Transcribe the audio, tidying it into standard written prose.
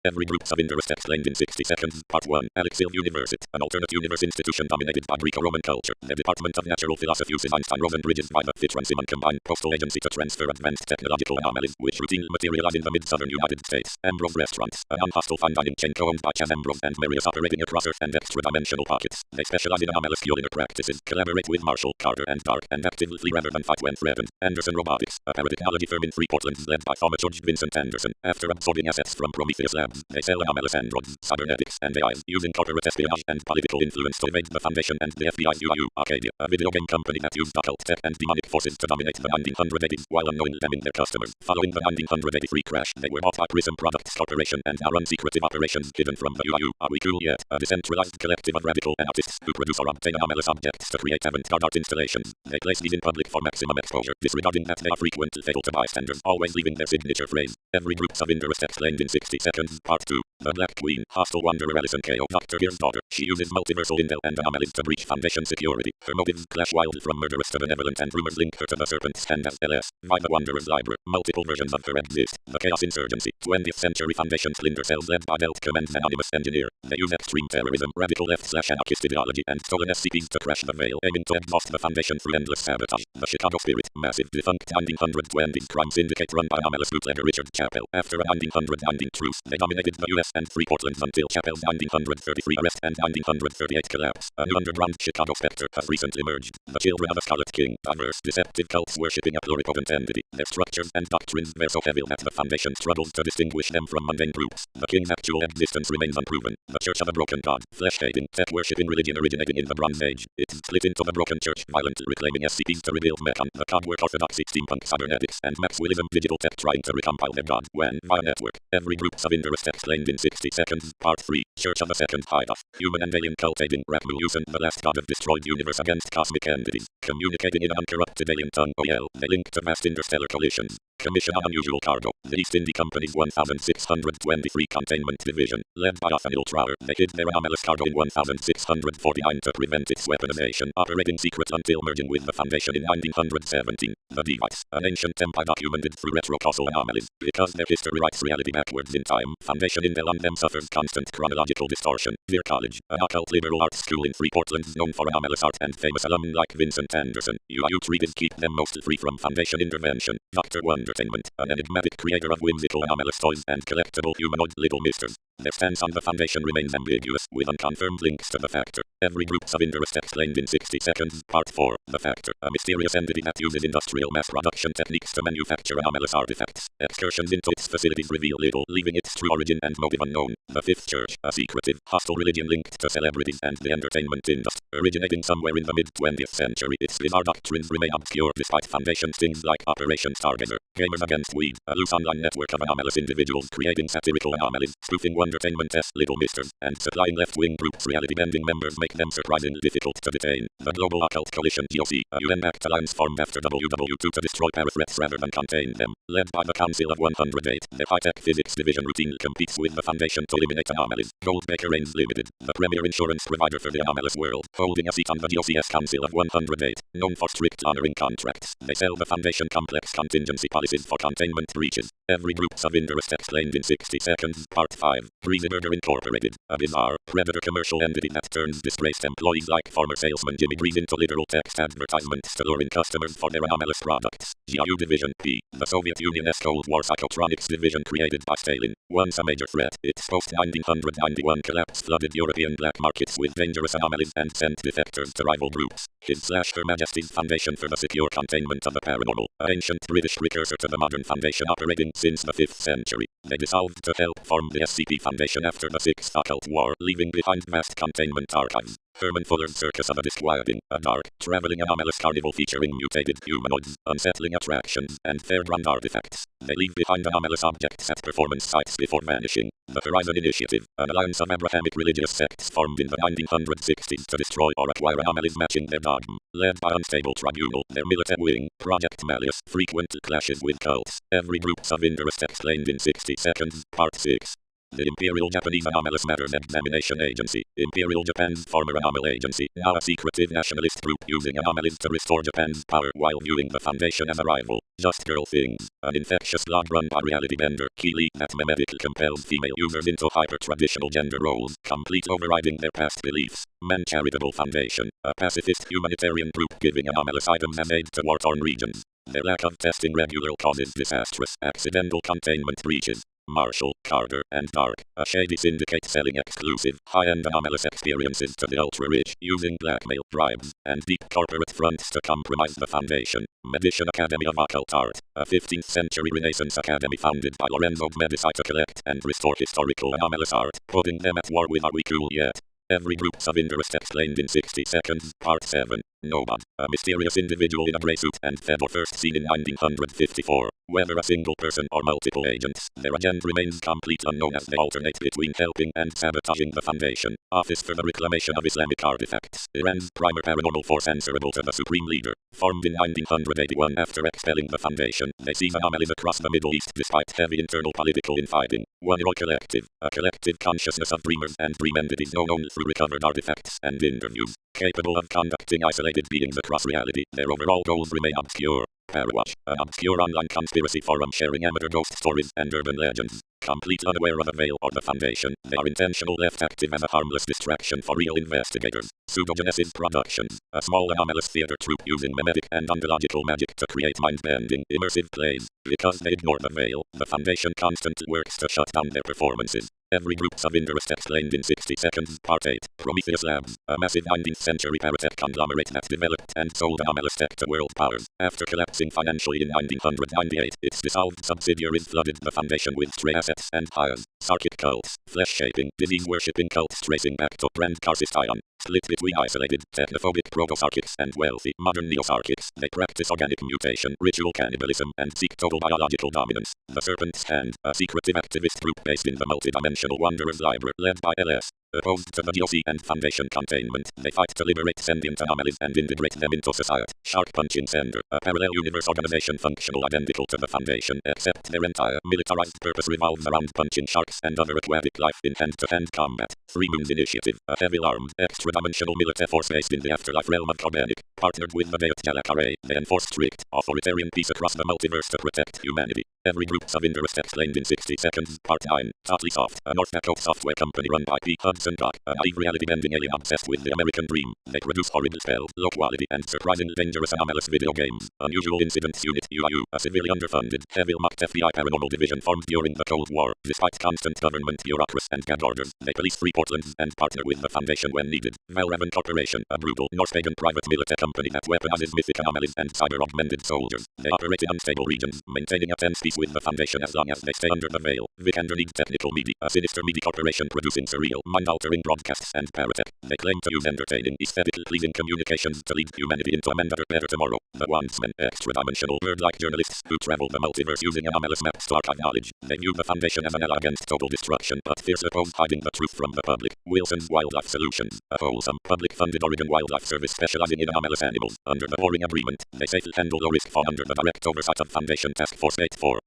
Every groups of interest explained in 60 seconds. Part 1. Alexylva University, an alternate universe institution dominated by Greco-Roman culture. The Department of Natural Philosophy uses Einstein-Rosen bridges via the Fitransiman combined postal agency to transfer advanced technological anomalies, which routinely materialize in the mid-southern United States. Ambrose restaurants, a non-hostile fine dining chain co-owned by Chaz Ambrose and Marius operating across Earth and extra-dimensional pockets. They specialize in anomalous culinary practices, collaborate with Marshall, Carter, and Dark, and actively flee rather than fight when threatened. Anderson Robotics, a paratechnology firm in Freeport, led by former George Vincent Anderson. After absorbing assets from Prometheus Labs, they sell anomalous androids, cybernetics, and AIs, using corporate espionage and political influence to evade the Foundation and the FBI's Arcadia, a video game company that used occult tech and demonic forces to dominate the 1980s while unknowingly damning their customers. Following the 1983 crash, they were bought by Prism Products Corporation and now run secretive operations hidden from the Are We Cool Yet? A decentralized collective of radical artists who produce or obtain anomalous objects to create avant-garde art installations. They place these in public for maximum exposure, disregarding that they are frequently fatal to bystanders, always leaving their signature phrase. Every groups of interest explained in 60 seconds. Part 2. The Black Queen, hostile wanderer Alison K.O. Dr. Gear's daughter. She uses multiversal intel and anomalies to breach Foundation security. Her motives clash wildly from murderous to benevolent, and rumors link her to the Serpent's Hand as LS. Via the Wanderer's Library, multiple versions of her exist. The Chaos Insurgency, 20th Century Foundation splinter cells led by Delt Command's anonymous engineer. They use extreme terrorism, radical left/anarchist ideology, and stolen SCPs to crash the veil, aiming to exhaust the Foundation through endless sabotage. The Chicago Spirit, massive defunct 1920s crime syndicate run by anomalous bootlegger Richard Chappell. After a 1919 truce, they dominated the US and free Portland until Chappell's 1933 arrest and 1938 collapse. A new underground Chicago specter has recently emerged. The children of a Scarlet King, diverse, deceptive cults worshipping a pluripotent entity. Their structures and doctrines were so heavy that the Foundation struggles to distinguish them from mundane groups. The King's actual existence remains unproven. The Church of a Broken God, flesh-hating, tech-worshipping religion originating in the Bronze Age. It's split into the Broken Church, violently reclaiming SCPs to rebuild Mechan, the Cogwork Orthodoxy, steampunk cybernetics, and Maxwellism digital tech trying to recompile their God, when, via network. Every groups of interest explained in 60 seconds. Part 3. Church of the Second Hytoth, human and alien cult aiding Rakmuusan, the last god of destroyed universe against cosmic entities. Communicating in an uncorrupted alien tongue OL, they link to vast interstellar collisions. Commission on unusual cargo. The East India Company's 1623 Containment Division, led by Othniel Trower, they hid their anomalous cargo in 1649 to prevent its weaponization, operating secret until merging with the Foundation in 1917. The device, an ancient empire documented through retrocausal anomalies. Because their history writes reality backwards in time, Foundation intel on them suffers constant chronological distortion. Dear College, an occult liberal arts school in Free Portland known for anomalous art and famous alumni like Vincent Anderson. UIU treated keep them mostly free from Foundation intervention. Dr. Wondertainment, an enigmatic creator of whimsical anomalous toys and collectible humanoid little misters. Their stance on the Foundation remains ambiguous, with unconfirmed links to the Factor. Every groups of interest explained in 60 seconds. Part 4. The Factor, a mysterious entity that uses industrial mass production techniques to manufacture anomalous artifacts. Excursions into its facilities reveal little, leaving its true origin and motive unknown. The Fifth Church, a secretive, hostile religion linked to celebrities and the entertainment industry. Originating somewhere in the mid-20th century, its bizarre doctrines remain obscure despite Foundation things like Operation Stargazer. Gamers Against Weed, a loose online network of anomalous individuals creating satirical anomalies, spoofing Wondertainment's Little Misters, and supplying left-wing groups reality-bending members make them surprisingly difficult to detain. The Global Occult Coalition GOC, a UN-backed alliance formed after WW2 to destroy parathreats rather than contain them. Led by the Council of 108, their high-tech physics division routinely competes with the Foundation to eliminate anomalies. Goldbaker Reigns Limited, the premier insurance provider for the anomalous world, holding a seat on the GOC's Council of 108, known for strict honoring contracts. They sell the Foundation complex contingency policies for containment breaches. Every groups of interest explained in 60 seconds. Part 5. Greasyburger Incorporated, a bizarre, predator commercial entity that turns disgraced employees like former salesman Jimmy Grease into literal text advertisements to lure in customers for their anomalous products. GIU Division P, the Soviet Union's Cold War psychotronics division created by Stalin. Once a major threat, its post-1991 collapse flooded European black markets with dangerous anomalies and sent defectors to rival groups. His/Her Majesty's Foundation for the Secure Containment of the Paranormal, an ancient British precursor to the modern Foundation operating since the 5th century. They dissolved to help form the SCP Foundation after the Sixth Occult War, leaving behind vast containment archives. Herman Fuller's Circus of a Disquieting, a dark, traveling anomalous carnival featuring mutated humanoids, unsettling attractions, and fairground artifacts. They leave behind anomalous objects at performance sites before vanishing. The Horizon Initiative, an alliance of Abrahamic religious sects formed in the 1960s to destroy or acquire anomalies matching their dogma. Led by Unstable Tribunal, their militant wing, Project Malleus, frequent clashes with cults. Every groups of interest explained in 60 seconds. Part 6. The Imperial Japanese Anomalous Matters Examination Agency. Imperial Japan's former anomaly agency, now a secretive nationalist group using anomalies to restore Japan's power while viewing the Foundation as a rival. Just Girl Things. An infectious blog run by reality bender Keely that memedically compels female users into hyper-traditional gender roles, complete overriding their past beliefs. Man Charitable Foundation. A pacifist humanitarian group giving anomalous items as aid to war-torn regions. Their lack of testing regularly causes disastrous, accidental containment breaches. Marshall, Carter, and Dark, a shady syndicate selling exclusive, high-end anomalous experiences to the ultra-rich, using blackmail, bribes, and deep corporate fronts to compromise the Foundation. Medici Academy of Occult Art, a 15th century Renaissance academy founded by Lorenzo de' Medici to collect and restore historical anomalous art, putting them at war with Are We Cool Yet? Every groups of interest explained in 60 seconds. Part 7. Nomad, a mysterious individual in a grey suit and Fedor first seen in 1954. Whether a single person or multiple agents, their agenda remains complete unknown as they alternate between helping and sabotaging the Foundation. Office for the Reclamation of Islamic Artifacts. Iran's primer paranormal force answerable to the Supreme Leader. Formed in 1981 after expelling the Foundation, they seize anomalies across the Middle East despite heavy internal political infighting. One Roy Collective, a collective consciousness of dreamers and dream entities known only through recovered artifacts and interviews. Capable of conducting isolated beings across reality, their overall goals remain obscure. Parawatch, an obscure online conspiracy forum sharing amateur ghost stories and urban legends. Complete unaware of the Veil or the Foundation, they are intentional left active as a harmless distraction for real investigators. Pseudogenesis Productions, a small anomalous theater troupe using memetic and ontological magic to create mind-bending, immersive plays. Because they ignore the Veil, the Foundation constantly works to shut down their performances. Every groups of interest explained in 60 seconds. Part 8. Prometheus Labs, a massive 19th century paratech conglomerate that developed and sold anomalous tech to world powers. After collapsing financially in 1998, its dissolved subsidiaries flooded the Foundation with stray assets and hires. Sarkic cults, flesh-shaping, disease-worshipping cults tracing back to Brand Carcistion. Split between isolated, technophobic proto-Sarkics and wealthy, modern neo-Sarkics, they practice organic mutation, ritual cannibalism, and seek total biological dominance. The Serpent's Hand, a secretive activist group based in the multidimensional Wanderers Library, led by LS. Opposed to the DOC and Foundation containment, they fight to liberate sentient anomalies and integrate them into society. Shark Punching Center, a parallel universe organization functional identical to the Foundation, except their entire militarized purpose revolves around punching sharks and other aquatic life in hand-to-hand combat. Three Moons Initiative, a heavy-armed, extra-dimensional military force based in the afterlife realm of Kobanic, partnered with the Deot Jalakare, they enforce strict, authoritarian peace across the multiverse to protect humanity. Every groups of interest explained in 60 seconds. Part 9. Totally Soft, a North Dakota software company run by P. Hudson Dock, a naive reality-bending alien obsessed with the American dream. They produce horrible spelled, low-quality, and surprisingly dangerous anomalous video games. Unusual Incidents Unit UIU, a severely underfunded, heavily mocked FBI paranormal division formed during the Cold War. Despite constant government bureaucracy and gag orders, they police free Portland and partner with the Foundation when needed. Valraven Corporation, a brutal, North pagan private military company that weaponizes mythic anomalies and cyber-augmented soldiers. They operate in unstable regions, maintaining a tense peace with the Foundation as long as they stay under the veil. Vikander needs Technical Media, a sinister media corporation producing surreal, mind-altering broadcasts and paratech. They claim to use entertaining, aesthetically pleasing communications to lead humanity into a better tomorrow. The Wandsmen, extra-dimensional bird-like journalists who travel the multiverse using anomalous maps to archive knowledge. They view the Foundation as an ally against total destruction, but fear opposed hiding the truth from the public. Wilson's Wildlife Solutions, a wholesome, public-funded Oregon Wildlife Service specializing in anomalous animals. Under the Boring Agreement, they safely handle low-risk fauna under the direct oversight of Foundation Task Force 84.